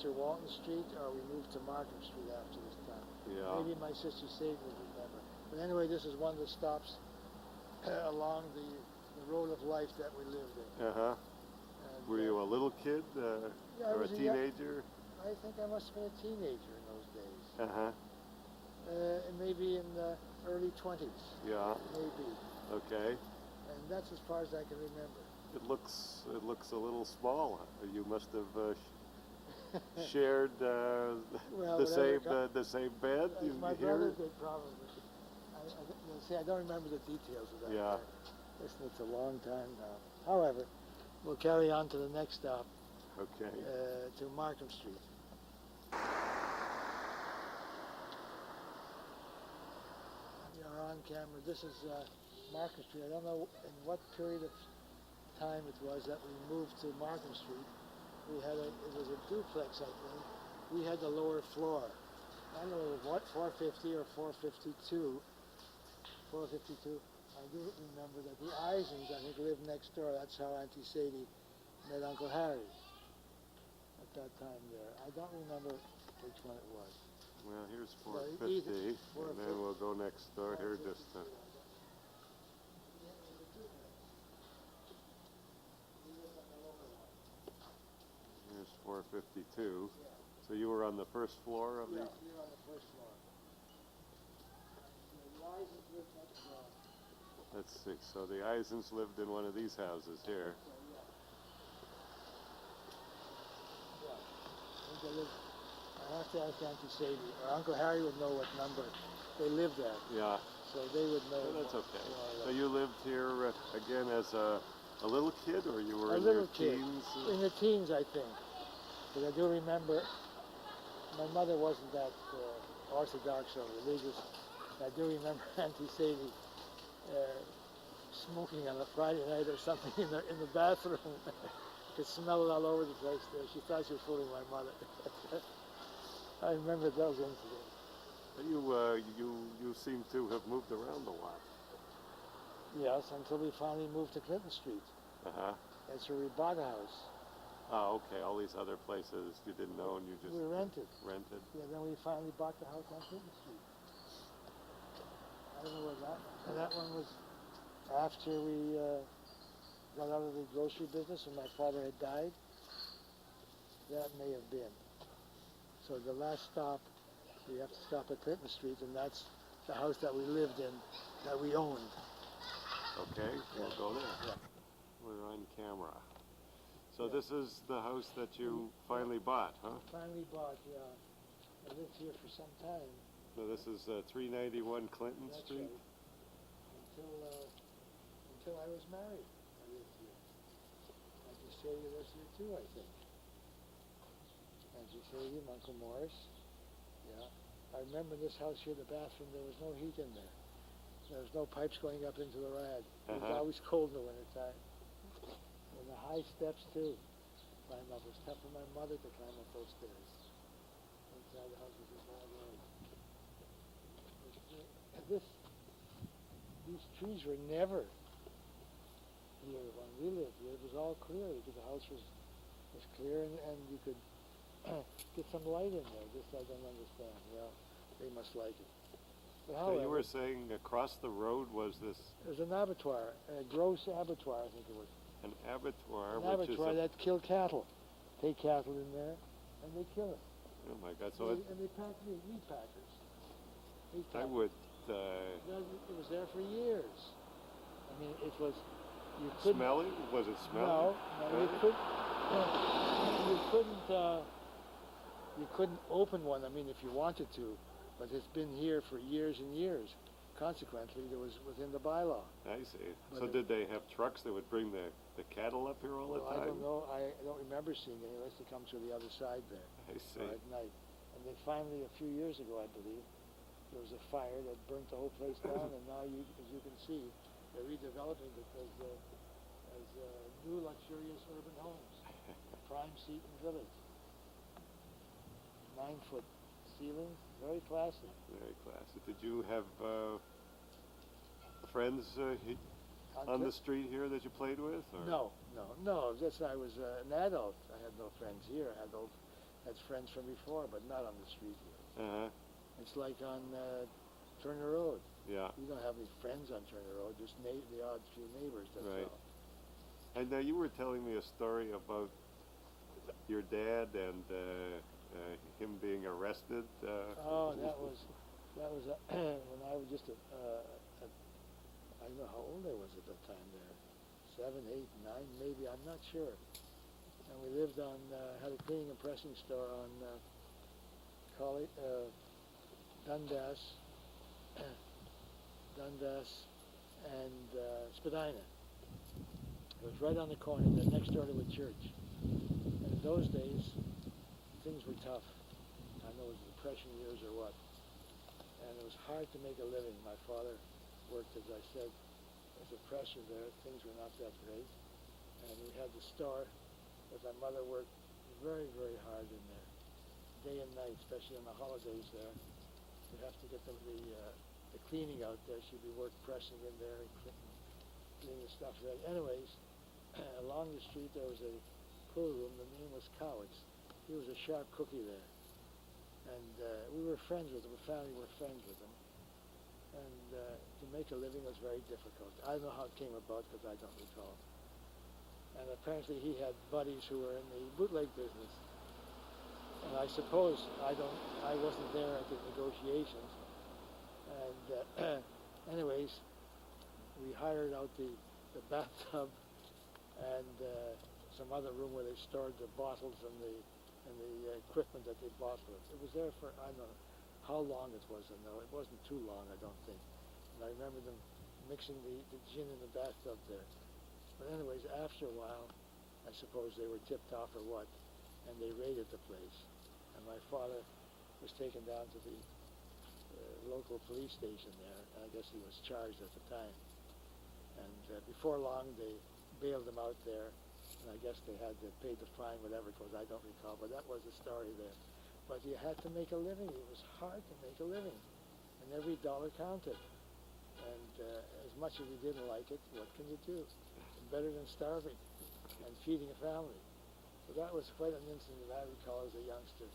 after Walton Street, or we moved to Markham Street after this time. Yeah. Maybe my sister Sadie would remember. But anyway, this is one of the stops along the road of life that we lived in. Uh-huh. And, Were you a little kid yeah, I or a was teenager? I think I must have been a teenager in those days. Uh-huh. Maybe in the early 20s. Yeah. Maybe. Okay. And that's as far as I can remember. It looks a little small. You must have shared Well, the same bed. My brother did probably. I don't remember the details of that. Yeah. Listen, it's a long time now. However, we'll carry on to the next stop. Okay. To Markham Street. You're on camera. This is Markham Street. I don't know in what period of time it was that we moved to Markham Street. It was a duplex, I think. We had the lower floor. I don't know what, 450 or 452. 452. I do remember that the Isons, I think, lived next door. That's how Auntie Sadie met Uncle Harry at that time there. I don't remember which one it was. Well, here's Well, 450, and then we'll go next door here just to... Here's 452. So you were on the first floor of the... Yeah, we were on the first floor. The Isons lived next door. Let's see. So the Isons lived in one of these houses here. Yeah. I think they lived... I have to ask Auntie Sadie, or Uncle Harry would know what number they lived at. Yeah. So they would know. Well, that's okay. So you lived here again as a little kid, or you were a in little your kid. teens? In the teens, I think. Because I do remember my mother wasn't that orthodox or religious. I do remember Auntie Sadie smoking on a Friday night or something in the bathroom. Could smell it all over the place there. She thought she was fooling my mother. I remember those incidents. You seem to have moved around a lot. Yes, until we finally moved to Clinton Street. Uh-huh. That's where we bought a house. Oh, okay. All these other places you didn't know and you just... We rented. Rented. Yeah, then we finally bought the house on Clinton Street. I don't know where that one. And that one was after we got out of the grocery business and my father had died. That may have been. So the last stop, we have to stop at Clinton Street, and that's the house that we lived in, that we owned. Okay, we'll go there. Yeah. We're on camera. So this is the house that you finally bought, huh? Finally bought, yeah. I lived here for some time. So this is 391 Clinton That's Street? right. Until I was married, I lived here. Auntie Sadie lives here too, I think. Auntie Sadie, Uncle Morris. Yeah. I remember this house here, the bathroom, there was no heat in there. There was no pipes going up into the rad. It was always cold in the wintertime. And the high steps too. Climb up. It was tough for my mother to climb up those stairs. Inside the house was a bad road. These trees were never here when we lived here. It was all clear because the house was clear and you could get some light in there. This I don't understand. Well, they must like it. But So you were saying across the road was this... It was an abattoir, a gross abattoir, I think it was. An abattoir, An abattoir that killed cattle. Take cattle in there, and they kill it. Oh my God! So and they pack meat packers. I would... It was there for years. I mean, it was... You couldn't... Smelly? Was it smelly? No, you couldn't open one, I mean, if you wanted to, but it's been here for years and years. Consequently, it was within the bylaw. I see. But so did they have trucks that would bring the cattle up here all the time? I don't know. I don't remember seeing it unless they come through the other side there. I see. At night. And then finally, a few years ago, I believe, there was a fire that burnt the whole place down, and now, as you can see, they're redeveloping it as new luxurious urban homes. Prime seat in the village. 9-foot ceilings, very classy. Very classy. Did you have friends on the street here that you played with? Or? No. Just I was an adult. I had no friends here. I had no had friends from before, but not on the street here. Uh-huh. It's like on Turner Road. Yeah. You don't have any friends on Turner Road, just the odd few neighbors, that's Right. all. And you were telling me a story about your dad and him being arrested. Oh, that was when I was just I don't know how old I was at that time there, 7, 8, 9, maybe, I'm not sure. And we lived on, had a cleaning and pressing store on Dundas, Dundas and Spadina. It was right on the corner, next door to a church. And in those days, things were tough. I don't know it was the Depression years or what. And it was hard to make a living. My father worked, as I said, as a presser there. Things were not that great. And we had the store, but my mother worked very, very hard in there, day and night, especially on the holidays there. You'd have to get the cleaning out there. She'd be pressing in there and getting the stuff ready. Anyways, along the street there was a pool room. The name was Cowitz. He was a sharp cookie there. And we were friends with him. The family were friends with him. And to make a living was very difficult. I don't know how it came about because I don't recall. And apparently he had buddies who were in the bootleg business. And I suppose I wasn't there at the negotiations. And anyways, we hired out the bathtub and some other room where they stored the bottles and the equipment that they bought for us. It was there for, I don't know how long it was, though. It wasn't too long, I don't think. And I remember them mixing the gin in the bathtub there. But anyways, after a while, I suppose they were tipped off or what, and they raided the place. And my father was taken down to the local police station there, and I guess he was charged at the time. And before long, they bailed him out there, and I guess they had to pay the fine, whatever it was, I don't recall, but that was the story there. But you had to make a living. It was hard to make a living, and every dollar counted. And as much as you didn't like it, what can you do? Better than starving and feeding a family. So that was quite an incident that I recall as a youngster.